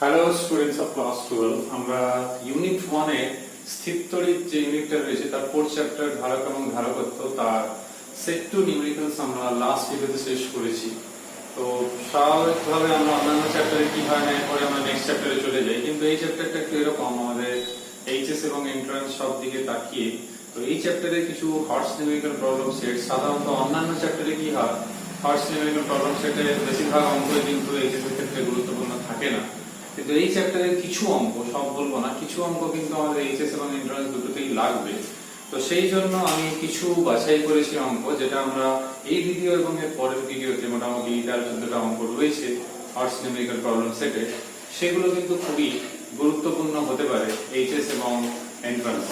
Hello students of class 12 আমরা unit 1 এ স্থিরতড়িৎ যে ইউনিটটা রয়েছে তার 4 চ্যাপ্টার ধারক এবং ধারকত্ব তার সেট টু নিউমেরিক্যালস আমরা লাস্ট ভিডিওতে শেষ করেছি। তো স্বাভাবিকভাবে আমরা অন্যান্য চ্যাপ্টারে কি হয় না পরে আমরা নেক্সট চ্যাপ্টারে চলে যাই, কিন্তু এই চ্যাপ্টারটা একটু এরকম আমাদের এইচএস এবং এন্ট্রান্স সব দিকে তাকিয়ে। তো এই চ্যাপ্টারে কিছু হর্স নিউমেরিক্যাল প্রবলেম সেট, সাধারণত অন্যান্য চ্যাপ্টারে কি হয় হর্স নিউমেরিক্যাল প্রবলেম সেটে বেশিরভাগ অঙ্কই কিন্তু এইচএস এর ক্ষেত্রে গুরুত্বপূর্ণ থাকে না, কিন্তু এই চ্যাপ্টারের কিছু অঙ্ক, সব বলবো না, কিছু অঙ্ক কিন্তু আমাদের এইচএস এবং এন্ট্রান্স দুটোতেই লাগবে। তো সেই জন্য আমি কিছু বাছাই করেছি অঙ্ক, যেটা আমরা এই ভিডিও এবং এর পরের ভিডিওতে মোটামুটি 13-14টা অঙ্ক রয়েছে হর্স নিউমেরিক্যাল প্রবলেম সেটে, সেগুলো কিন্তু খুবই গুরুত্বপূর্ণ হতে পারে এইচএস এবং এন্ট্রান্স।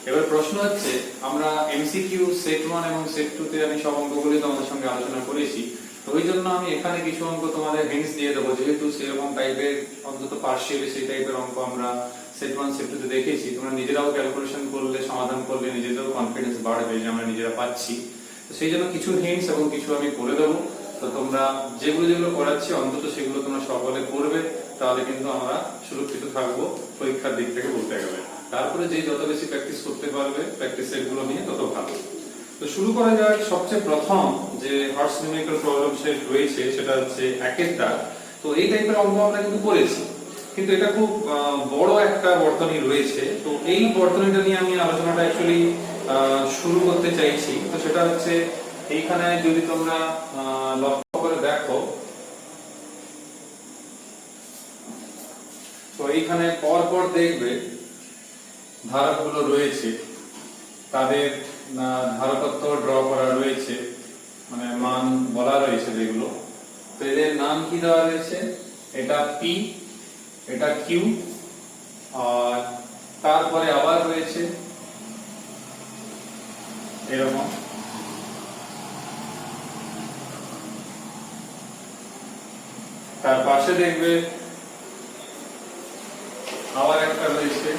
এবার প্রশ্ন হচ্ছে, আমরা এমসিকিউ সেট 1 এবং সেট 2 তে আমি সব অঙ্কগুলি তোমাদের সঙ্গে আলোচনা করেছি। তো ওই জন্য আমি এখানে কিছু অঙ্ক তোমাদের হিন্টস দিয়ে দেবো, যেহেতু সেরকম টাইপের অন্তত পার্শিয়ালি সেই টাইপের অঙ্ক আমরা সেট 1 সেট 2 তে দেখেছি। তোমরা নিজেরাও ক্যালকুলেশন করলে, সমাধান করলে নিজেদেরও কনফিডেন্স বাড়বে যে আমরা নিজেরা পাচ্ছি। তো সেই জন্য কিছু হিন্টস এবং কিছু আমি করে দেবো। তো তোমরা যেগুলো যেগুলো করাচ্ছি অন্তত সেগুলো তোমরা সকলে করবে, তাহলে কিন্তু আমরা সুরক্ষিত থাকবো পরীক্ষার দিক থেকে বলতে গেলে। তারপরে যে যত বেশি প্র্যাকটিস করতে পারবে প্র্যাকটিস সেটগুলো নিয়ে তত ভালো। তো শুরু করা যাক। সবচেয়ে প্রথম যে হর্স নিউমেরিক্যাল প্রবলেম সেট রয়েছে সেটা হচ্ছে একের দাগ। তো এই টাইপের অঙ্ক আমরা কিন্তু করেছি, কিন্তু এটা খুব বড় একটা বর্তনী রয়েছে। তো এই বর্তনীটা নিয়ে আমি আলোচনাটা অ্যাকচুয়ালি শুরু করতে চাইছি। তো সেটা হচ্ছে, এইখানে যদি তোমরা লক্ষ্য করে দেখো, তো এইখানে পর পর দেখবে ধারকগুলো রয়েছে, তাদের ধারকত্ব ড্র করা রয়েছে, মানে মান বলা রয়েছে যেগুলো। তো এদের নাম কি দেওয়া রয়েছে, এটা পি, এটা কিউ, আর তারপরে আবার রয়েছে এরকম তার পাশে দেখবে আবার একটা রয়েছে,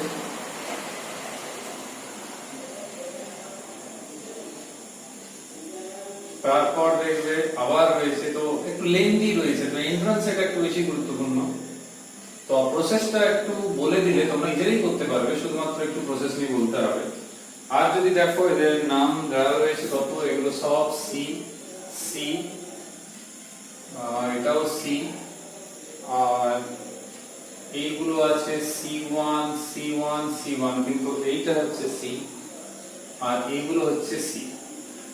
তারপর দেখবে আবার রয়েছে। তো একটু লেন্দি রয়েছে, তো এন্ট্রান্স এটা একটু বেশি গুরুত্বপূর্ণ। তো প্রসেসটা একটু বলে দিলে তোমরা নিজেরাই করতে পারবে, শুধুমাত্র একটু প্রসেস নিয়ে বলতে হবে। আর যদি দেখো এদের নাম দেওয়া রয়েছে কত, এগুলো সব সি সি, এটাও সি, আর এইগুলো আছে C1 C1 C1, কিন্তু এইটা হচ্ছে সি আর এইগুলো হচ্ছে সি।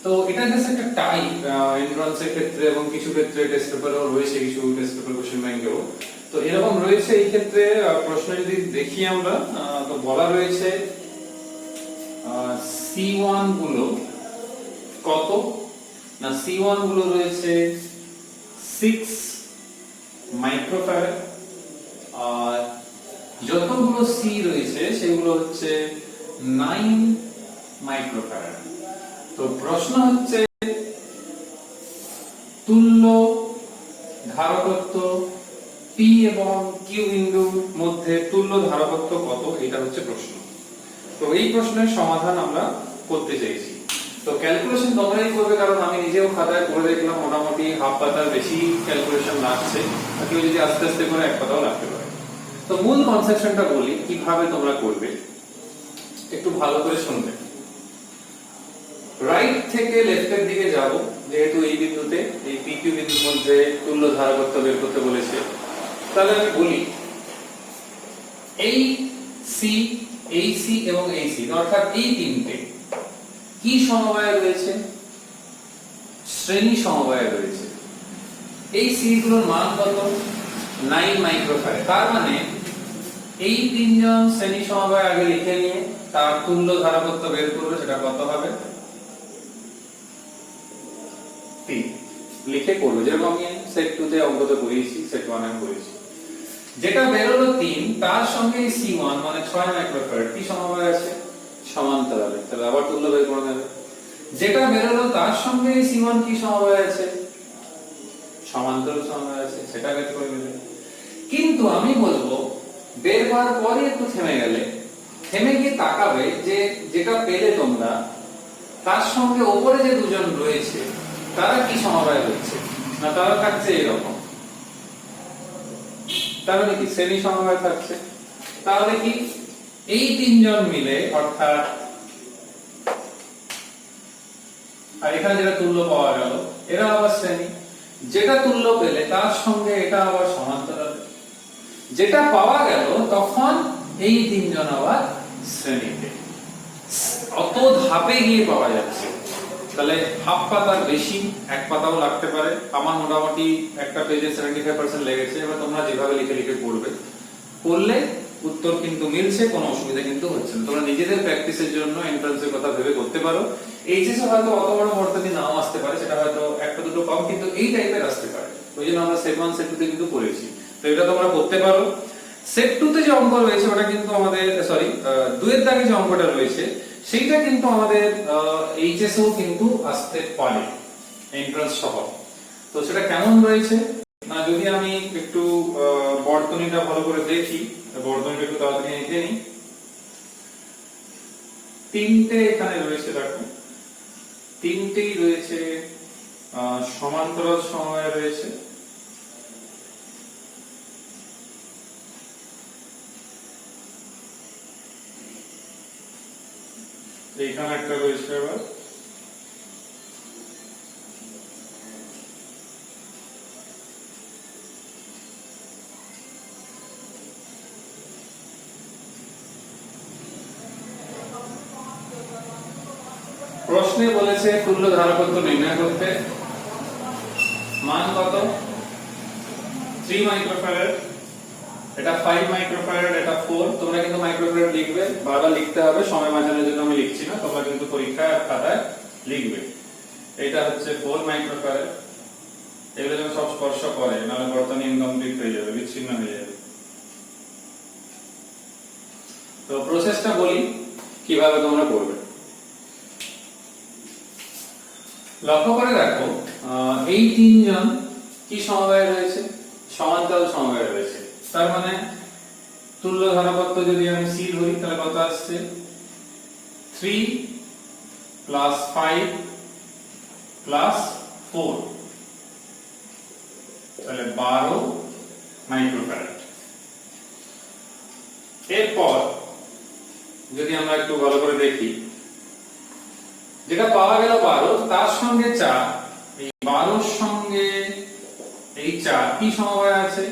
তো এটা জাস্ট একটা টাইপ এন্ট্রান্সের ক্ষেত্রে, এবং কিছু ক্ষেত্রে টেস্ট পেপারেও রয়েছে, কিছু টেস্ট পেপার কোশ্চেন ব্যাংকেও তো এরকম রয়েছে। এই ক্ষেত্রে প্রশ্ন যদি দেখি আমরা, তো বলা রয়েছে C1 গুলো কত না, C1 গুলো রয়েছে 6 মাইক্রোফ্যারাড, আর যতগুলো সি রয়েছে সেগুলো হচ্ছে 9 মাইক্রোফ্যারাড। তো প্রশ্ন হচ্ছে, তুল্য ধারকত্ব পি এবং কিউ বিন্দুর মধ্যে তুল্য ধারকত্ব কত, এটা হচ্ছে প্রশ্ন। তো এই প্রশ্নের সমাধান আমরা করতে চাইছি। তো ক্যালকুলেশন তোমরাই করবে, কারণ আমি নিজেও খাতায় করে দেখলাম মোটামুটি হাফ পাতার বেশি ক্যালকুলেশন লাগছে, আর কেউ যদি আস্তে আস্তে করে এক পাতাও লাগতে পারে। তো মূল কনসেপশনটা বলি কিভাবে তোমরা করবে, একটু ভালো করে শুনবে। রাইট থেকে লেফটের দিকে যাব, যেহেতু এই বিন্দুতে, এই পি কিউ বিন্দুর মধ্যে তুল্য ধারকত্ব বের করতে বলেছে। তাহলে আমি বলি, এই সি, এই সি এবং এই সি, অর্থাৎ এই তিনটে কি সমবায়ে রয়েছে, শ্রেণী সমবায়ে রয়েছে। এই সি গুলোর মান কত, 9 মাইক্রোফ্যারাড। তার মানে এই তিনজন শ্রেণী সমবায় আগে লিখে নিয়ে তার তুল্য ধারকত্ব বের করবে, সেটা কত হবে পি, লিখে করবে, যেরকম আমি সেট 2 তে অঙ্কতে করিয়েছি, সেট 1 এ করেছি। যেটা বেরোলো 3, তার সঙ্গে C1 মানে 6 মাইক্রোফ্যারাড কি সমবায় আছে, সমান্তরালে, তাহলে আবার তুল্য বের করে নেবে। যেটা বেরোলো তার সঙ্গে C1 কি সমবায় আছে, সমান্তরাল সমবায় আছে, সেটা বের করে নেবে। কিন্তু আমি বলবো বের করার পরে একটু থেমে গেলে, থেমে গিয়ে তাকাবে যে যেটা পেলে তোমরা তার সঙ্গে উপরে যে দুজন রয়েছে তারা কি সমবায় হচ্ছে না, তারা থাকছে এরকম। তার মানে কি শ্রেণী সমবায় থাকছে। তাহলে কি এই তিনজন মিলে অর্থাৎ আর এখানে যেটা তুল্য পাওয়া গেল এরা আবার শ্রেণী, যেটা তুল্য পেলে তার সঙ্গে এটা আবার সমান্তরাল, যেটা পাওয়া গেল তখন এই তিনজন আবার শ্রেণীতে। অত ধাপে গিয়ে পাওয়া যাচ্ছে, তাহলে হাফ পাতার বেশি, এক পাতাও লাগতে পারে। আমার মোটামুটি একটা পেজে 75% লেগেছে। এবার তোমরা যেভাবে লিখে লিখে পড়বে, পড়লে উত্তর কিন্তু মিলছে, কোনো অসুবিধা কিন্তু হচ্ছে না। তোমরা নিজেদের প্র্যাকটিসের জন্য এন্ট্রান্সের কথা ভেবে করতে পারো। এইচএসে হয়তো অত বড় বর্তনী নাও আসতে পারে, সেটা হয়তো একটা দুটো কম, কিন্তু এই টাইপের আসতে পারে। ওই জন্য আমরা সেট 1 সেট 2 তে কিন্তু পড়েছি, তো এটা তোমরা করতে পারো। সেট 2 তে যে অঙ্ক রয়েছে ওটা কিন্তু আমাদের সরি 2 এর দাগে যে অঙ্কটা রয়েছে সেইটা কিন্তু আমাদের এইচএসও কিন্তু আসতে পারে এন্ট্রান্স সহ। তো সেটা কেমন রয়েছে না, যদি আমি একটু বর্তনীটা ভালো করে দেখি, বর্তনীটা একটু তাড়াতাড়ি এঁকে নিই। তিনটে এখানে রয়েছে, দেখো তিনটেই রয়েছে সমান্তরাল সমবায় রয়েছে। এইখানে একটা রয়েছে আবার, প্রশ্নে বলেছে তুল্য ধারকত্ব নির্ণয় করতে। মান কত? 3 মাইক্রোফ্যারাড, এটা 5 মাইক্রোফ্যারাড, এটা 4। তোমরা কিন্তু মাইক্রোফ্যারাড লিখবে, বারবার লিখতে হবে, সময় বাঁচানোর জন্য আমি লিখছি না, তোমরা কিন্তু পরীক্ষায় খাতায় লিখবে। এটা হচ্ছে 4 মাইক্রোফ্যারাড। এগুলো যখন সব স্পর্শ করে নাহলে বর্তনী ইনকমপ্লিট হয়ে যাবে, বিচ্ছিন্ন হয়ে যাবে। তো প্রসেসটা বলি কিভাবে তোমরা করবে। লক্ষ্য করে দেখো, এই তিনজন কি সমবায় রয়েছে? সমান্তরাল সমবায় রয়েছে। তার মানে তুল্য ধারকত্ব যদি আমি সি ধরি তাহলে কত আসছে? 3 প্লাস 5 প্লাস 4, তাহলে 12 মাইক্রোফ্যারাড। এরপর যদি আমরা একটু ভালো করে দেখি, যেটা পাওয়া গেল 12, তার সঙ্গে 4, এই 12 এর সঙ্গে এই 4 কি সমবায় আছে?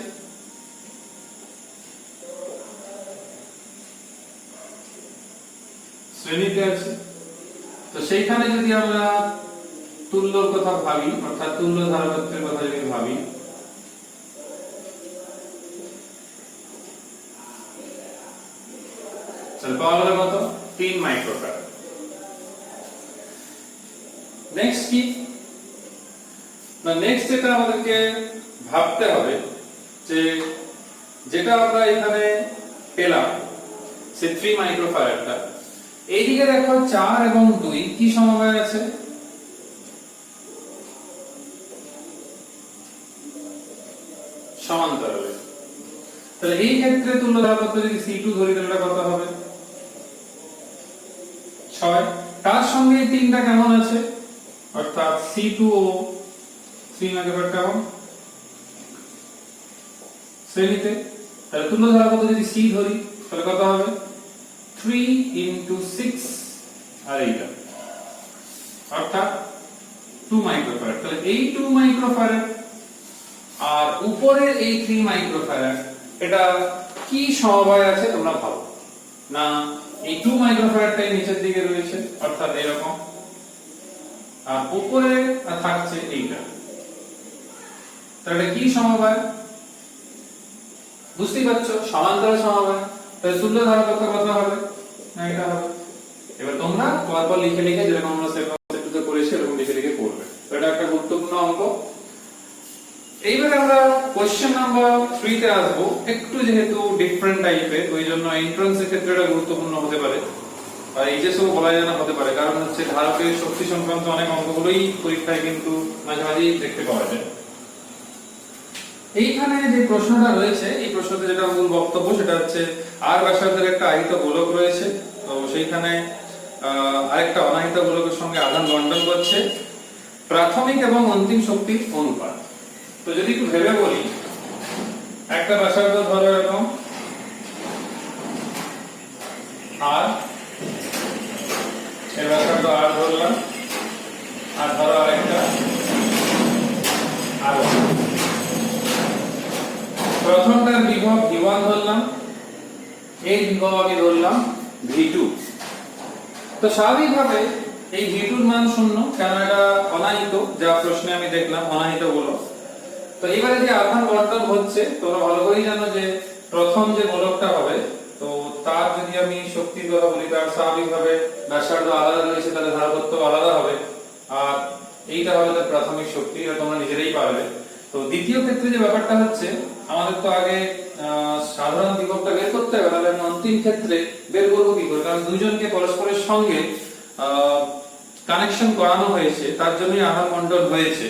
শ্রেণীতে আছে। তো সেইখানে যদি আমরা তুল্যর কথা ভাবি, অর্থাৎ তুল্য ধারকত্বের কথা যদি ভাবি, তাহলে পাওয়া গেল কত? 3 মাইক্রোফ্যারাড। নেক্সট কি না, নেক্সট যেটা আমাদেরকে ভাবতে হবে যে যেটা আমরা এখানে পেলাম সে 3 মাইক্রোফ্যারাডটা, এইদিকে দেখো 4 এবং 2 কি সমবায় আছে? সমান্তরালে। তাহলে এই ক্ষেত্রে তুল্য ধারকত্ব যদি C2 ধরি তাহলে কত হবে? 6। তার সঙ্গে এই তিনটা কেমন আছে? অর্থাৎ C2 ও 3 মাইক্রোফ্যারাড কেমন? শ্রেণীতে। তাহলে তুল্য ধারকত্ব যদি C ধরি তাহলে কত হবে? 3 into 6 আর এইটা, অর্থাৎ 2 মাইক্রোফ্যারাড। তাহলে এই 2 মাইক্রোফ্যারাড আর উপরে এই 3 মাইক্রোফ্যারাড, এটা কি সমবায় আছে তোমরা ভাবো না। এই 2 মাইক্রোফ্যারাডটাই নিচের দিকে রয়েছে, অর্থাৎ এরকম, আর উপরে থাকছে এইটা। তাহলে কি সমবায়? বুঝতেই পারছো, সমান্তরাল সমবায়। তাহলে তুল্য ধারকত্ব কত হবে? না এটা হবে। এবার তোমরা পরপর লিখে লিখে যেরকম আমরা সেট 1 সেট 2 তে করেছি এরকম লিখে লিখে পড়বে। তো এটা একটা গুরুত্বপূর্ণ অঙ্ক। এইবার আমরা কোশ্চেন নাম্বার 3 তে আসবো। একটু যেহেতু ডিফারেন্ট টাইপের, ওই জন্য এন্ট্রান্সের ক্ষেত্রে এটা গুরুত্বপূর্ণ হতে পারে, আর এইচএসও বলা যায় না হতে পারে, কারণ হচ্ছে ধারকের শক্তি সংক্রান্ত অনেক অঙ্কগুলোই পরীক্ষায় কিন্তু মাঝে মাঝেই দেখতে পাওয়া যায়। এইখানে যে প্রশ্নটা রয়েছে, এই প্রশ্নতে যেটা মূল বক্তব্য সেটা হচ্ছে আর ব্যাসার্ধের একটা আহিত গোলক রয়েছে। তো সেইখানে আরেকটা অনাহিত গোলকের সঙ্গে আধান বন্টন করছে, প্রাথমিক এবং অন্তিম শক্তির অনুপাত। তো যদি একটু ভেবে বলি, একটা ব্যাসার্ধ প্রথমটার বিভব V1 ধরলাম, এই বিভব আমি ধরলাম V2। তো স্বাভাবিকভাবে এই V2 এর মান শূন্য, কারণ এটা অনাহিত, যা প্রশ্নে আমি দেখলাম অনাহিত বলো। তো এবারে যে আধান বন্টন হচ্ছে, তোমরা ভালো করেই জানো যে প্রথম যে গোলকটা হবে, তো তার যদি আমি শক্তির কথা বলি, তার স্বাভাবিকভাবে ব্যাসার্ধ আলাদা রয়েছে, তাহলে ধারকত্ব আলাদা হবে, আর এইটা হবে তার প্রাথমিক শক্তি, এটা তোমরা নিজেরাই পারবে। তো দ্বিতীয় ক্ষেত্রে যে ব্যাপারটা হচ্ছে, আমাদের তো আগে সাধারণ বিভবটা বের করতে হবে, তাহলে আমি অন্তিম ক্ষেত্রে বের করবো কি করে, কারণ দুইজনকে পরস্পরের সঙ্গে কানেকশন করানো হয়েছে, তার জন্যই আধান বন্টন হয়েছে।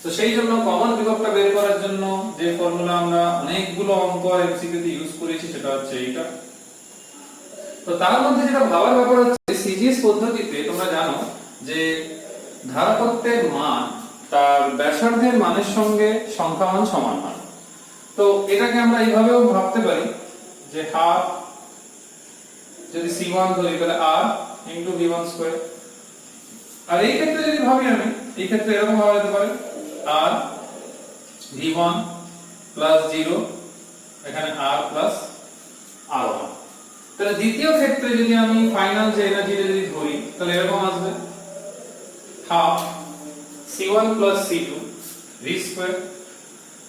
তো সেই জন্য কমন বিভবটা বের করার জন্য যে ফর্মুলা আমরা অনেকগুলো অঙ্ক এমসিকিউ তে ইউজ করেছি, সেটা হচ্ছে এইটা। তো তার মধ্যে যেটা ভাবার ব্যাপার হচ্ছে, সিজিএস পদ্ধতিতে তোমরা জানো যে ধারকত্বের মান তার ব্যাসার্ধের মানের সঙ্গে সংখ্যামান সমান হয়। তো এটাকে আমরা এইভাবেও ভাবতে পারি যে হাফ, যদি C1 ধরি তাহলে R ইনটু V1 স্কয়ার। আর এই ক্ষেত্রে যদি ভাবি আমি, এই ক্ষেত্রে এরকম ভাবা যেতে পারে R V1 প্লাস 0, এখানে R প্লাস R1। তাহলে দ্বিতীয় ক্ষেত্রে যদি আমি ফাইনাল যে এনার্জিটা যদি ধরি, তাহলে এরকম আসবে half C1 plus C2 V square.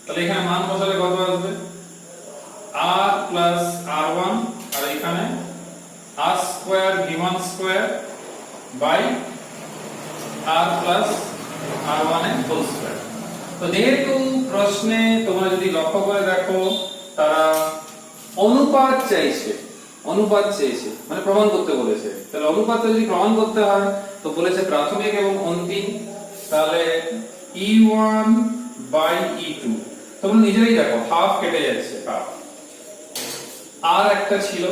তাহলে এখানে মান বসালে কত আসবে R প্লাস R1, আর এখানে R square V1 square by R plus R1 এর হোল স্কয়ার। তো যেহেতু প্রশ্নে তোমরা যদি লক্ষ্য করে দেখো, তারা অনুপাত চাইছে, মানে প্রমাণ করতে বলেছে। তাহলে অনুপাতটা যদি প্রমাণ করতে হয়, তো বলেছে প্রাথমিক এবং অন্তিম, তাহলে E1 বাই E2। তোমরা নিজেরাই দেখো, হাফ কেটে যাচ্ছে, হাফ। আর একটা ছিল,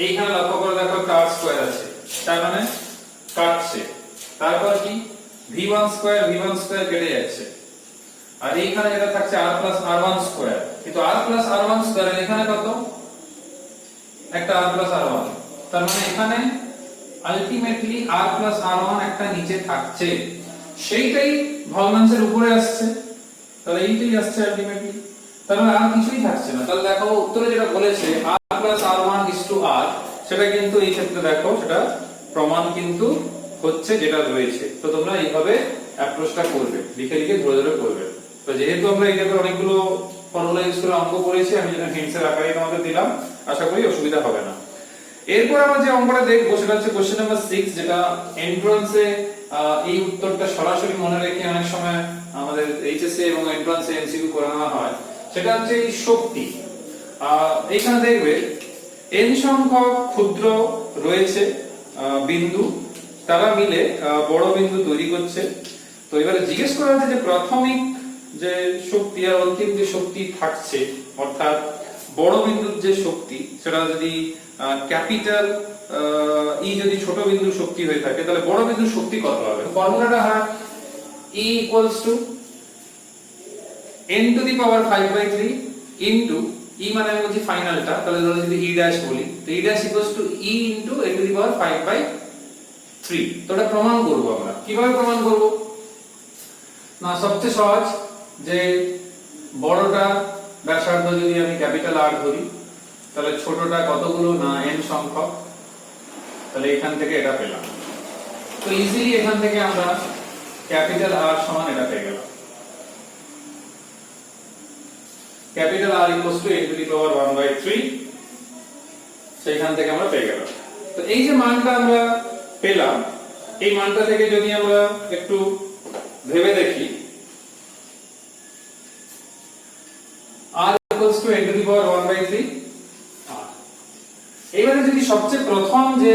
এইখানে লক্ষ্য করে দেখো R স্কয়ার আছে, তার মানে কাটছে। তারপর কি V1 স্কয়ার কেটে যাচ্ছে, আর এইখানে যেটা থাকছে R প্লাস R1 স্কয়ার। কিন্তু R প্লাস R1 স্কয়ার এখানে কত, একটা R প্লাস R1, তার মানে এখানে আলটিমেটলি R প্লাস R1 একটা নিচে থাকছে, সেইটাই ভগ্নাংশের উপরে আসছে, তাহলে এইটাই আসছে আলটিমেটলি, তার মানে আর কিছুই থাকছে না। তাহলে দেখো উত্তরে যেটা বলেছে R plus R1 is to R, সেটা কিন্তু এই ক্ষেত্রে দেখো সেটা প্রমাণ কিন্তু হচ্ছে যেটা রয়েছে। তো তোমরা এইভাবে অ্যাপ্রোচটা করবে, লিখে লিখে ধরে ধরে করবে। তো যেহেতু আমরা এই টাইপের অনেকগুলো ফর্মুলা ইউজ করে অঙ্ক করেছি, আমি যেটা হিন্টসের আকারে তোমাদের দিলাম, আশা করি অসুবিধা হবে না। এরপর আমরা যে অঙ্কটা দেখবো সেটা হচ্ছে কোশ্চেন নাম্বার 6, যেটা এন্ট্রান্সে এই উত্তরটা সরাসরি মনে রেখে অনেক সময় আমাদের এইচএসসি এবং এন্ট্রান্সে এমসিকিউ করানো হয়। সেটা হচ্ছে এই শক্তি। এইখানে দেখবে n সংখ্যক ক্ষুদ্র রয়েছে বিন্দু, তারা মিলে বড় বিন্দু তৈরি করছে। তো এবারে জিজ্ঞেস করা হচ্ছে যে প্রাথমিক যে শক্তি আর অন্তিম যে শক্তি থাকছে, অর্থাৎ বড় বিন্দুর যে শক্তি, সেটা যদি ক্যাপিটাল ই যদি ছোট বিন্দুর শক্তি হয়ে থাকে, তাহলে বড় বিন্দুর শক্তি কত হবে? ফর্মুলাটা হয় E equals to n to the power 5/3 into E মানে আমি বলছি ফাইনালটা, তাহলে ধরো যদি E ড্যাশ বলি, তো E dash equals to E into n to the power 5/3। তো এটা প্রমাণ করব আমরা। কিভাবে প্রমাণ করব? না, সবচেয়ে সহজ, যে বড়টা ব্যাসার্ধ যদি আমি ক্যাপিটাল R ধরি, তাহলে ছোটটা কতগুলো, না n সংখ্যক, তাহলে এখান থেকে এটা পেলাম। তো ইজিলি এখান থেকে আমরা ক্যাপিটাল R সমান এটা পেয়ে গেলাম, capital R equals to n to the power 1/3, সেইখান থেকে আমরা পেয়ে গেলাম। তো এই যে মানটা আমরা পেলাম, এই মানটা থেকে যদি আমরা একটু ভেবে দেখি, R equals to n to the power 1/3। এবারে যদি সবচেয়ে প্রথম যে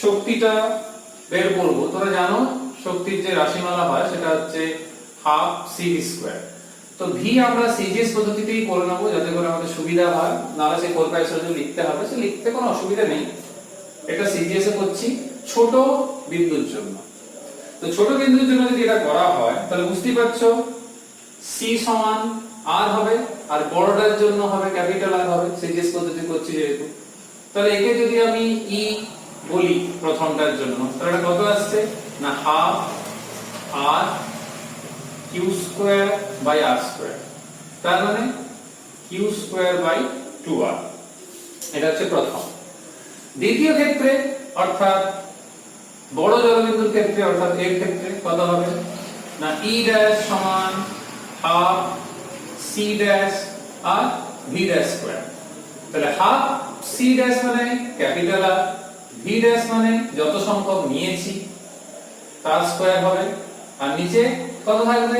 শক্তিটা বের করব, তোমরা জানো শক্তির যে রাশিমালা হয় সেটা হচ্ছে হাফ CV স্কয়ার। তো V আমরা সিজিএস পদ্ধতিতেই করে নেব, যাতে করে আমাদের সুবিধা হয়, নাহলে সেই 4/5 লিখতে হবে, সে লিখতে কোনো অসুবিধা নেই। এটা সিজিএস এ করছি ছোট বিন্দুর জন্য। তো ছোট বিন্দুর জন্য যদি এটা করা হয়, তাহলে বুঝতেই পারছো C সমান R হবে, আর বড়টার জন্য হবে ক্যাপিটাল R হবে, সিজিএস পদ্ধতি করছি যেহেতু। তাহলে একে যদি আমি E বলি প্রথমটার জন্য, তাহলে কত আসছে, না half R Q square by R square. তার মানে q²/2r। এটা হচ্ছে প্রথম। দ্বিতীয় ক্ষেত্রে অর্থাৎ বড় জলবিন্দুর ক্ষেত্রে অর্থাৎ এর ক্ষেত্রে কত হবে না e' সমান হাফ c' আর v'²। তাহলে হাফ c' মানে ক্যাপিটাল আর v' মানে যত সংখ্যক নিয়েছি তার স্কয়ার হবে, আর নিচে কত থাকবে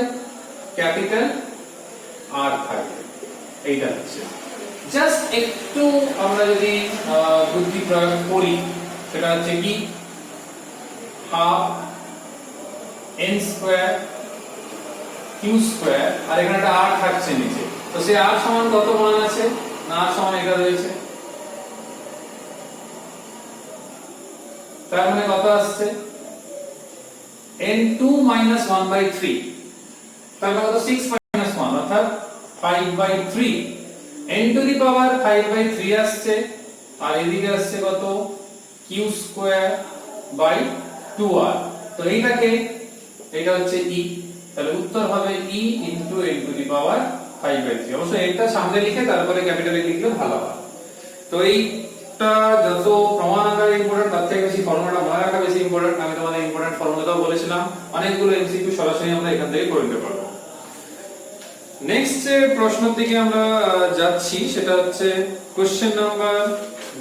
ক্যাপিটাল আর থাকবে। এইটা হচ্ছে জাস্ট একটু আমরা যদি বুদ্ধি প্রয়োগ করি সেটা হচ্ছে কি হাফ n² q² আর এখানে একটা r থাকছে নিচে, তো সেই r সমান কত মান আছে না r সমান এটা রয়েছে, তার মানে কত আসছে n2 - 1/3, তার মানে কত 6 - 1 অর্থাৎ 5/3, n টু দি পাওয়ার 5/3 আসছে, আর এদিকে আসছে কত q²/2r। তো এইটাকে এটা হচ্ছে e, তাহলে উত্তর হবে e * n টু দি পাওয়ার 5/3। অবশ্যই এটা সামনে লিখে তারপরে ক্যাপিটালে লিখলে ভালো হয়। তো এইটা যত প্রমাণ আকারে ইম্পর্টেন্ট তার থেকে বেশি ফর্মুলাটা মনে রাখা বেশি ইম্পর্টেন্ট। আমি তোমাদের ইম্পর্টেন্ট ফর্মুলাটাও বলেছিলাম, অনেকগুলো এমসিকিউ সরাসরি আমরা এখান থেকে করে নিতে পারবো। নেক্সট যে প্রশ্নের দিকে আমরা যাচ্ছি সেটা হচ্ছে কোশ্চেন নাম্বার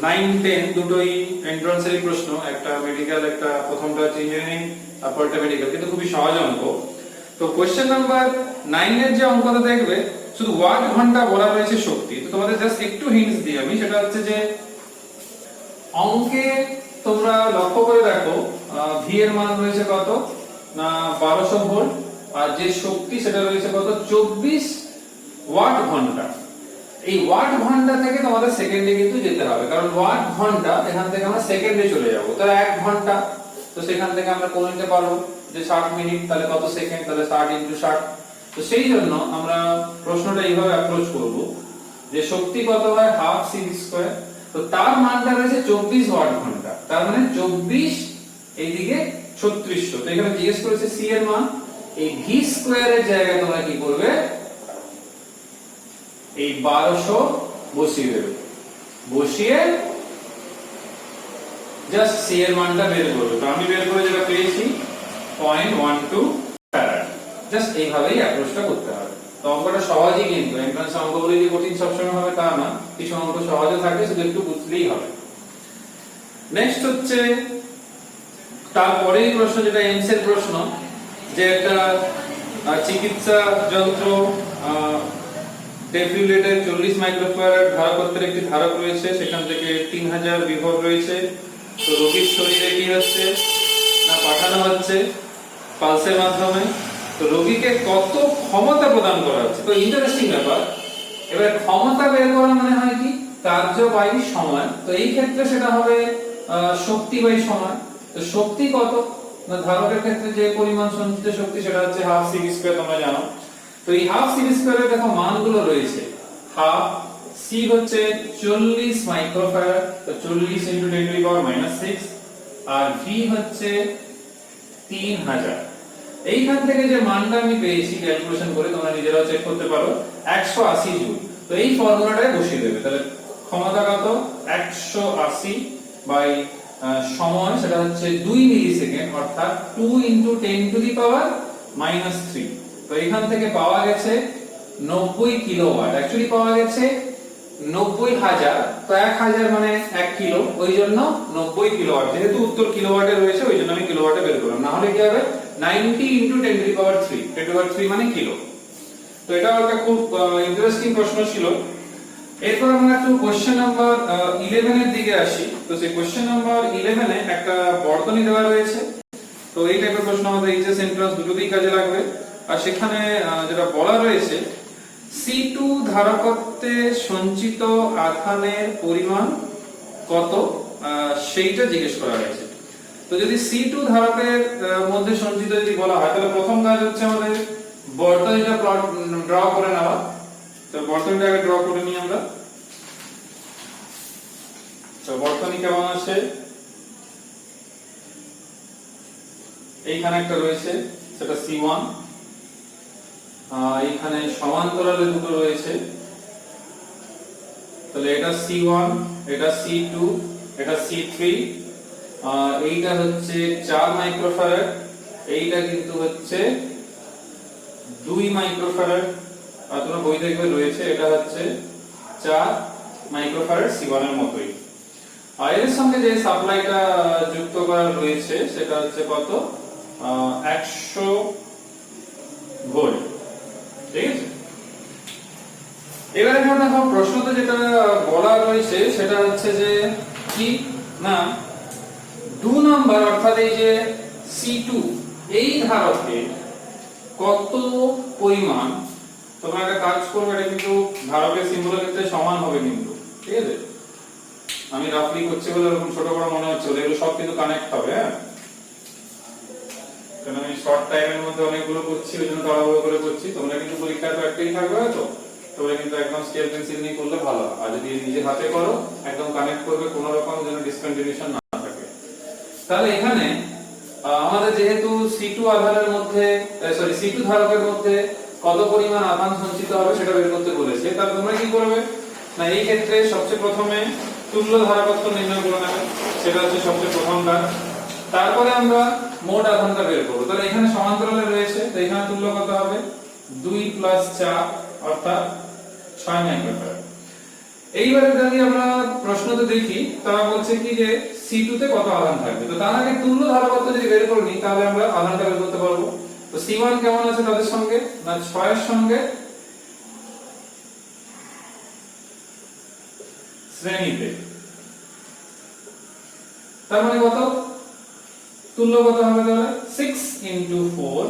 9, 10 দুটোই এন্ট্রান্সেরই প্রশ্ন, একটা মেডিকেল, একটা প্রথমটা হচ্ছে ইঞ্জিনিয়ারিং, তারপরটা মেডিকেল, কিন্তু খুবই সহজ অঙ্ক। তো কোশ্চেন নাম্বার 9 এর যে অঙ্কটা দেখবে শুধু ওয়াট ঘন্টা বলা রয়েছে শক্তি। তো তোমাদের জাস্ট একটু হিন্টস দিই আমি, সেটা হচ্ছে যে অঙ্কে তোমরা লক্ষ্য করে দেখো ভি এর মান রয়েছে কত না 1200 ভোল্ট, আর যে শক্তি সেটা রয়েছে কত 24 ওয়াট ঘন্টা। এই ওয়াট ঘন্টা থেকে তোমাদের সেকেন্ডে কিন্তু যেতে হবে, কারণ ওয়াট ঘন্টা এখান থেকে আমরা সেকেন্ডে চলে যাব, তাহলে 1 ঘন্টা, তো সেখান থেকে আমরা করে নিতে পারবো যে 60 মিনিট, তাহলে কত সেকেন্ড, তাহলে 60 * 60। তো সেই জন্য আমরা প্রশ্নটা এইভাবে অ্যাপ্রোচ করব যে শক্তি কত হয় হাফ c², তো তার মানটা রয়েছে 24 ওয়াট ঘন্টা, তার মানে 24 এইদিকে 3600। তো এখানে জিজ্ঞেস করেছে c এর মান, এই v² এর জায়গায় তোমরা কি করবে এই 1200 বসিয়ে দেবে, বসিয়ে জাস্ট c এর মানটা বের করবে। তো আমি বের করে যেটা পেয়েছি 0.12 ফ্যারাড। জাস্ট এইভাবেই অ্যাপ্রোচটা করতে হবে। তো অঙ্কটা সহজই, কিন্তু এন্ট্রান্স অঙ্কগুলো যে কঠিন সবসময় হবে তা না, কিছু অঙ্ক সহজে থাকে, শুধু একটু বুঝলেই হবে। নেক্সট হচ্ছে তারপরেই প্রশ্ন, যেটা এমস এর প্রশ্ন, যে একটা চিকিৎসা যন্ত্র ডেফিব্রিলেটর 40 মাইক্রোফ্যারাড ধারকত্বের একটি ধারক রয়েছে, সেখান থেকে 3000 বিভব রয়েছে। তো রোগীর শরীরে কি হচ্ছে না পাঠানো হচ্ছে পালসের মাধ্যমে, তো রোগীকে কত ক্ষমতা প্রদান করা হচ্ছে। তো ইন্টারেস্টিং ব্যাপার, এবার ক্ষমতা বের করা মানে হয় কি কার্য বাই সময়, তো এই ক্ষেত্রে সেটা হবে শক্তি বাই সময়। তো শক্তি কত না ধারকের ক্ষেত্রে যে পরিমাণ সঞ্চিত শক্তি সেটা হচ্ছে হাফ c², তোমরা জানো। তো এই হাফ c² এর দেখো মানগুলো রয়েছে, হাফ c হচ্ছে 40 মাইক্রোফ্যারাড, তো 40 * 10⁻⁻⁶, আর v হচ্ছে 3000। এইখান থেকে যে মানটা আমি পেয়েছি ক্যালকুলেশন করে, তোমরা নিজেরাও চেক করতে পারো, 180 জুল। তো এই ফর্মুলাটায় বসিয়ে দেবে, তাহলে ক্ষমতা কত 180 বাই সময় সেটা হচ্ছে 2 মিলি সেকেন্ড, অর্থাৎ 2 * 10⁻⁻3। তো এখান থেকে পাওয়া গেছে 90 কিলোওয়াট, অ্যাকচুয়ালি পাওয়া গেছে 90,000, তো 1000 মানে 1 কিলো, ওই জন্য 90 কিলোওয়াট, যেহেতু উত্তর কিলোওয়াটে রয়েছে ওই জন্য আমি কিলোওয়াটে বের করলাম, না হলে কি হবে 90 * 10⁻3, 10⁻3 মানে কিলো। তো এটা একটা খুব ইন্টারেস্টিং প্রশ্ন ছিল। এরপর আমরা একটু কোশ্চেন নাম্বার 11 এর দিকে আসি। তো সেই কোশ্চেন নাম্বার 11 এ একটা বর্তনী দেওয়া রয়েছে, তো এই টাইপের প্রশ্ন আমাদের এইচএস এন্ট্রান্স দুটোতেই কাজে লাগবে। আর সেখানে যেটা বলা রয়েছে C2 ধারকত্বে সঞ্চিত আধানের পরিমাণ কত সেইটা জিজ্ঞেস করা হয়েছে। তো যদি C2 ধারকের মধ্যে সঞ্চিত যদি বলা হয়, তাহলে প্রথম কাজ হচ্ছে আমাদের বর্তনীটা ড্র করে নেওয়া। তো বর্তনীটা আগে ড্র করে নিই আমরা। তো বর্তনী কেমন আছে, এইখানে একটা রয়েছে সেটা C1, এখানে সমান্তরালে দুটো রয়েছে, তাহলে এটা C1, এটা C2, এটা C3, এইটা হচ্ছে 4 মাইক্রোফ্যারাড, এইটা কিন্তু হচ্ছে 2 মাইক্রোফ্যারাড, আর তোমরা বই দেখবে রয়েছে এটা হচ্ছে 4 মাইক্রোফ্যারাড C1 এর মতোই। আর এর সঙ্গে যে সাপ্লাইটা যুক্ত করা রয়েছে সেটা হচ্ছে কত, 100 ভোল্ট, ঠিক আছে। এবারে দেখো প্রশ্নতে যেটা বলা রয়েছে সেটা হচ্ছে যে কি না 2 নাম্বার অর্থাৎ এই যে C2 এই ধারকে কত পরিমাণ, তোমরা একটা কাজ করবে, এটা কিন্তু ধারকের সিম্বলের ক্ষেত্রে সমান হবে কিন্তু, ঠিক আছে। আমি রাফলি করছি বলে এরকম ছোট বড় মনে হচ্ছে, এগুলো সব কিন্তু কানেক্ট হবে, হ্যাঁ, কারণ আমি শর্ট টাইমের মধ্যে অনেকগুলো করছি, ওই জন্য তাড়াহুড়ো করে করছি। তোমরা কিন্তু পরীক্ষায় তো একটাই থাকবে, হয়তো তোমরা কিন্তু একদম স্কেল পেন্সিল নিয়ে করলে ভালো, আর যদি নিজে হাতে করো একদম কানেক্ট করবে, কোনো রকম যেন ডিসকন্টিনিউশন না থাকে। তাহলে এখানে আমাদের যেহেতু C2 আধানের মধ্যে C2 ধারকের মধ্যে কত পরিমাণ আধান সঞ্চিত হবে সেটা বের করতে বলেছে। তাহলে তোমরা কি করবে না, এই ক্ষেত্রে সবচেয়ে প্রথমে তুল্য ধারকত্ব নির্ণয় করে নেবে, সেটা হচ্ছে সবচেয়ে প্রথম কাজ। তারপরে আমরা মোট আধানটা বের করব। তাহলে এখানে সমান্তরালে রয়েছে, তো এখানে তুল্য কত হবে, 2 + 4 অর্থাৎ 6 মাইক্রোফ্যারাড। এইবারে যদি আমরা প্রশ্নতে দেখি, তারা বলছে কি যে C2 তে কত আধান থাকবে। তো তার আগে তুল্য ধারকত্ব যদি বের করে নিই তাহলে আমরা আধানটা বের করতে পারবো। তো C1 কেমন আছে তাদের সঙ্গে, না 6 এর সঙ্গে শ্রেণীতে, তার মানে কত তুল্য কত হবে, তাহলে 6 × 4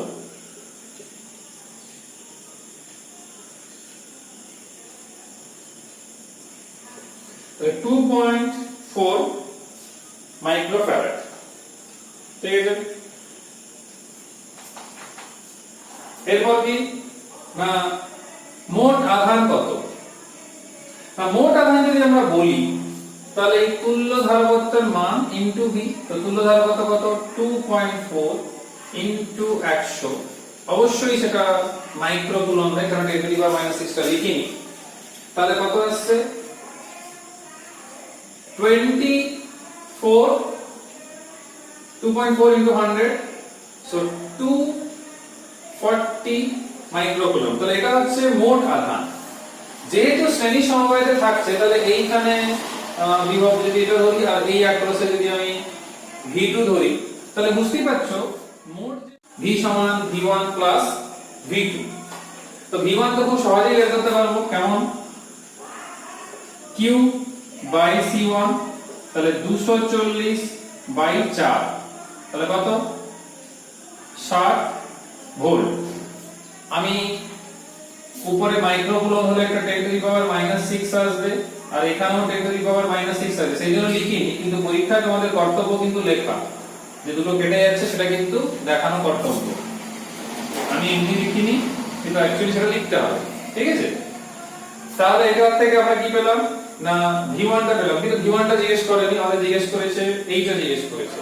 2.4 মাইক্রোফ্যারাড, ঠিক আছে। এরপর কি না মোট আধান কত, না মোট আধান যদি আমরা বলি তাহলে এই তুল্য ধারকত্বের মান ইনটু V, তো তুল্য ধারকত্ব কত 2.4 ইনটু 100, অবশ্যই সেটা মাইক্রো কুলম্বে, কারণ 10⁻⁻6 টা লিখিনি। তাহলে কত আসছে 24, 2.4 into 100, so 240 মাইক্রোকুলম্ব। তাহলে এটা হচ্ছে মোট আধান। যেহেতু শ্রেণী সমবায়ে থাকছে, তাহলে এইখানে বিভব যদি এটা ধরি আর এই অ্যাক্রসে যদি আমি V2 ধরি, তাহলে বুঝতেই পারছো মোট V সমান V1 প্লাস V2। তো V1 তো খুব সহজেই বের করতে পারবো, কেমন Q বাই C1, তাহলে 240/4, তাহলে কত 60 ভোল্ট। আমি উপরে মাইক্রোকুলম্ব হলে একটা 10⁻⁻6 আসবে, আর এখানেও 10⁻⁻6 আসবে, সেই জন্য লিখিনি, কিন্তু পরীক্ষায় তোমাদের কর্তব্য কিন্তু লেখা, যে দুটো কেটে যাচ্ছে সেটা কিন্তু দেখানো কর্তব্য। আমি এমনি লিখিনি, কিন্তু অ্যাকচুয়ালি সেটা লিখতে হবে, ঠিক আছে। তাহলে এটার থেকে আমরা কি পেলাম না V1 টা পেলাম, কিন্তু V1 টা জিজ্ঞেস করেনি, আমাদের জিজ্ঞেস করেছে এইটা জিজ্ঞেস করেছে।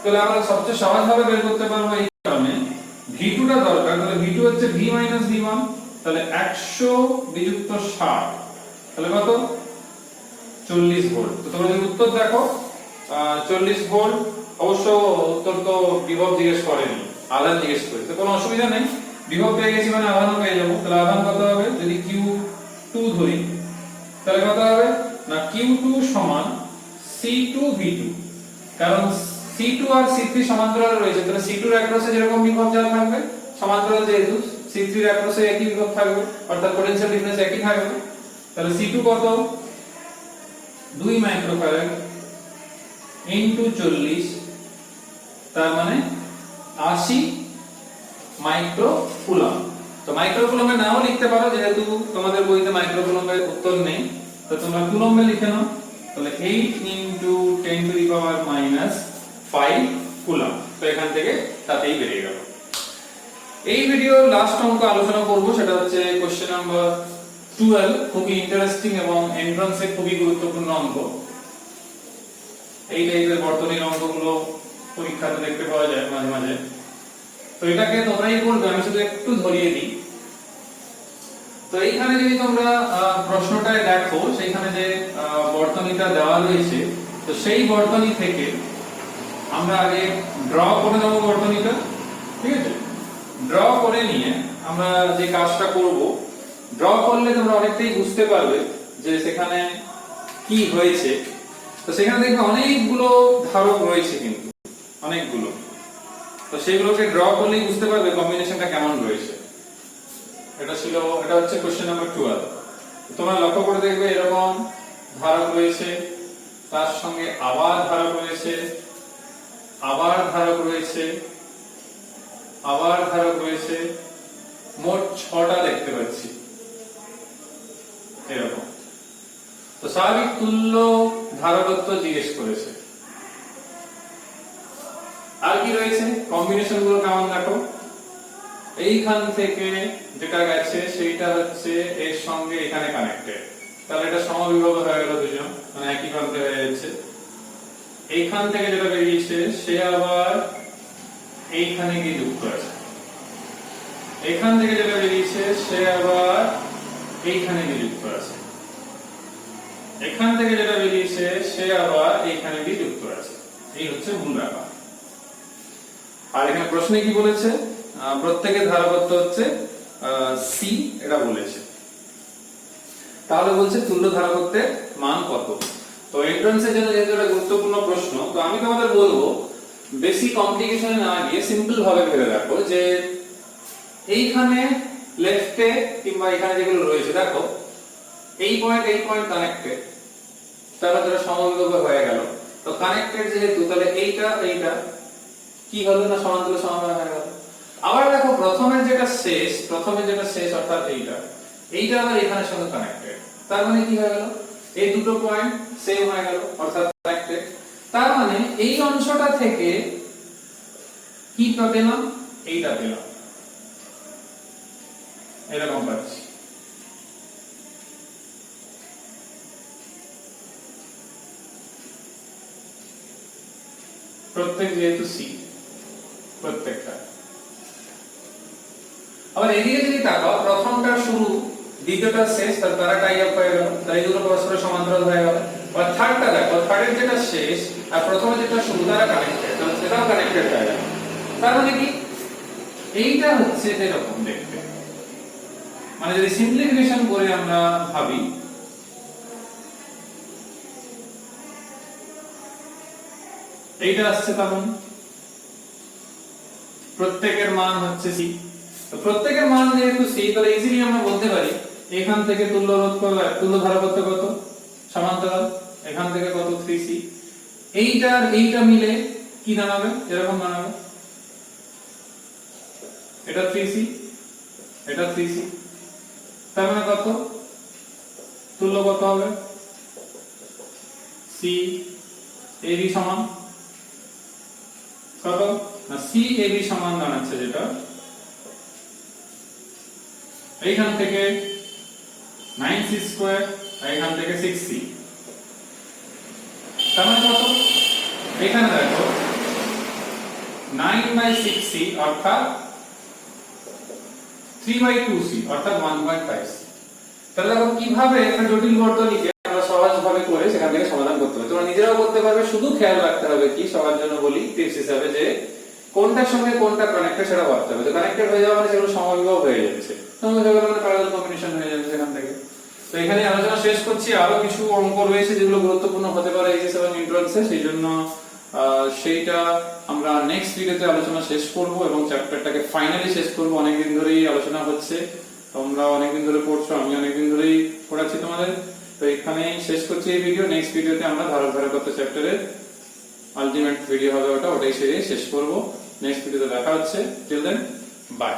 তাহলে আমরা সবচেয়ে সহজ ভাবে বের করতে পারবো এই কারণে V2 টা দরকার। তাহলে V2 হচ্ছে V - V1, তাহলে 100 বিযুক্ত 60, তাহলে কত 40 ভোল্ট। তো তোমরা যদি উত্তর দেখো 40 ভোল্ট, অবশ্য উত্তর তো বিভব জিজ্ঞেস করেনি, আধান জিজ্ঞেস করেছে, তো কোনো অসুবিধা নেই, বিভব পেয়ে গেছি মানে আধানও পেয়ে যাবো। তাহলে আধান কত হবে, যদি Q2 ধরি তাহলে কত হবে না Q2 সমান C2V2, কারণ C2 আর C3 সমান্তরালে রয়েছে, তাহলে C2 এর অ্যাক্রসে যেরকম বিভব যা থাকবে, সমান্তরাল যেহেতু C3 এর অ্যাক্রসে একই বিভব থাকবে, অর্থাৎ পোটেনশিয়াল ডিফারেন্স একই থাকবে। তাহলে C2 কত 2 মাইক্রোফ্যারাড ইনটু 40, তার মানে 80 মাইক্রোকুলম্ব। তো মাইক্রোকুলম্বে নাও লিখতে পারো, যেহেতু তোমাদের বইতে মাইক্রোকুলম্বের উত্তর নেই, তো তোমরা কুলম্বে লিখে নাও। তাহলে 8 × 10⁻⁻5 কুলম্ব। তো এখান থেকে তাতেই বেরিয়ে গেল। এই ভিডিওর লাস্ট অঙ্ক আলোচনা করব, সেটা হচ্ছে কোশ্চেন নাম্বার 12, খুবই ইন্টারেস্টিং এবং এন্ট্রান্সে খুবই গুরুত্বপূর্ণ অঙ্ক। এই টাইপের বর্তনীর অঙ্কগুলো পরীক্ষাতে দেখতে পাওয়া যায় মাঝে মাঝে। তো এটাকে তোমরাই করবে, আমি শুধু একটু ধরিয়ে দিই। তো এইখানে যদি তোমরা প্রশ্নটায় দেখো, সেইখানে যে বর্তনীটা দেওয়া রয়েছে, তো সেই বর্তনী থেকে আমরা আগে ড্র করে নেব বর্তনীটা, ঠিক আছে? ড্র করে নিয়ে আমরা যে কাজটা করব, ড্র করলে তোমরা অনেকটাই বুঝতে পারবে যে সেখানে কি হয়েছে। তো সেখানে দেখবে অনেকগুলো ধারক রয়েছে, কিন্তু অনেকগুলো। তো সেগুলোকে ড্র করলেই বুঝতে পারবে কম্বিনেশনটা কেমন রয়েছে। এটা হচ্ছে কোশ্চেন নাম্বার 12। তোমরা লক্ষ্য করে দেখবে এরকম ধারক রয়েছে, তার সঙ্গে আবার ধারক রয়েছে, আবার ধারক রয়েছে, আবার ধারক রয়েছে, মোট 6টা দেখতে পাচ্ছি এরকম। তো স্বাভাবিক তুল্য ধারকত্ব জিজ্ঞেস করেছে। আর কি রয়েছে, কম্বিনেশন গুলো কেমন দেখো। এইখান থেকে যেটা গেছে সেইটা হচ্ছে এর সঙ্গে এখানে কানেক্টেড, তাহলে এটা সমবিভব হয়ে গেল, দুজন মানে একই প্রান্তে হয়ে যাচ্ছে। এইখান থেকে যেটা বেরিয়েছে সে আবার এইখানে গিয়ে যুক্ত আছে। এখান থেকে যেটা বেরিয়েছে সে আবার এইখানে গিয়ে যুক্ত আছে। এখান থেকে যেটা বেরিয়েছে সে আবার এইখানে গিয়ে যুক্ত আছে। এই হচ্ছে মূল ব্যাপার। আর এখানে প্রশ্নে কি বলেছে, প্রত্যেকের ধারকত্ব হচ্ছে সি, এটা বলেছে। তাহলে বলছে তুল্য ধারকত্বের মান কত। তো এন্ট্রান্সের জন্য যেহেতু এটা গুরুত্বপূর্ণ প্রশ্ন, তো আমি তোমাদের বলবো বেশি কমপ্লিকেশনে না গিয়ে সিম্পল ভাবে ভেবে দেখো যে এইখানে লেফটে কিংবা এখানে যেগুলো রয়েছে, দেখো এই পয়েন্ট কানেক্টেড, তাহলে যেটা সমবিভব হয়ে গেল। তো কানেক্টেড যেহেতু, তাহলে এইটা কি হলো না, সমান্তরাল সমবায় হয়ে গেল। আবার দেখো প্রথমের যেটা শেষ অর্থাৎ এইটা আবার এখানের সঙ্গে কানেক্টেড, তার মানে কি হয়ে গেল, এই দুটো পয়েন্ট সেম হয়ে গেল অর্থাৎ কানেক্টেড। তার মানে এই অংশটা থেকে কি পেলাম, এইটা পেলাম, এরকম পাচ্ছি। প্রত্যেক যেহেতু সি, প্রত্যেকটা। আবার এদিকে যদি তাকাও, প্রথমটা শুরু, দ্বিতীয়টা শেষ, তারা টাই আপ হয়ে গেল, তাই দুটো পরস্পর সমান্তরাল হয়ে গেল। আর থার্ডটা দেখো, থার্ডের যেটা শেষ আর প্রথমে যেটা শুরু, তারা কানেক্টেড, তাহলে সেটাও কানেক্টেড হয়ে গেল। তার মানে কি, এইটা হচ্ছে এরকম দেখতে। মানে যদি সিম্পলিফিকেশন করে আমরা ভাবি, এইটা আসছে, তখন প্রত্যেকের মান হচ্ছে সি। তো প্রত্যেকের মান যেহেতু সি, তাহলে ইজিলি আমরা বলতে পারি এখান থেকে তুল্য ধারকত্ব কত, সমান্তরাল, এখান থেকে কত 3c। এইটা মিলে কি দাঁড়াবে, এরকম দাঁড়াবে, এটা 3c, এটা 3c। তার মানে কত, তুল্য কত হবে, c ab সমান কত না, c ab সমান দাঁড়াচ্ছে যেটা এইখান থেকে 9c স্কয়ার, এইখান থেকে 6c। তার মানে কত, এখানে দেখো 9/6c অর্থাৎ 3/2c অর্থাৎ 1.5c। তাহলে দেখো কিভাবে একটা জটিল বর্তনীকে আমরা সহজভাবে করে সেখান থেকে সমাধান করতে হবে। তোমরা নিজেরাও করতে পারবে, শুধু খেয়াল রাখতে হবে কি, সবার জন্য বলি টিপস হিসাবে, যে কোনটার সঙ্গে কোনটা কানেক্টেড সেটা ভাবতে হবে। তো কানেক্টেড হয়ে যাওয়া মানে সেগুলো সমবিভব হয়ে যাচ্ছে, সমবিভব মানে প্যারালাল কম্বিনেশন হয়ে যাচ্ছে সেখান থেকে। তো এখানে আলোচনা শেষ করছি। আরো কিছু অঙ্ক রয়েছে যেগুলো গুরুত্বপূর্ণ হতে পারে এইচএস এবং এন্ট্রান্সে, সেই জন্য সেইটা আমরা নেক্সট ভিডিওতে আলোচনা শেষ করব এবং চ্যাপ্টারটাকে ফাইনালি শেষ করব। অনেকদিন ধরেই আলোচনা হচ্ছে, তোমরা অনেকদিন ধরে পড়ছো, আমি অনেকদিন ধরেই পড়াচ্ছি তোমাদের। তো এখানেই শেষ করছি এই ভিডিও। নেক্সট ভিডিওতে আমরা ধারকত্ব চ্যাপ্টারের আলটিমেট ভিডিও হবে, ওটাই সেরে শেষ করব। নেক্সট ভিডিওতে দেখা হচ্ছে। Till then, by.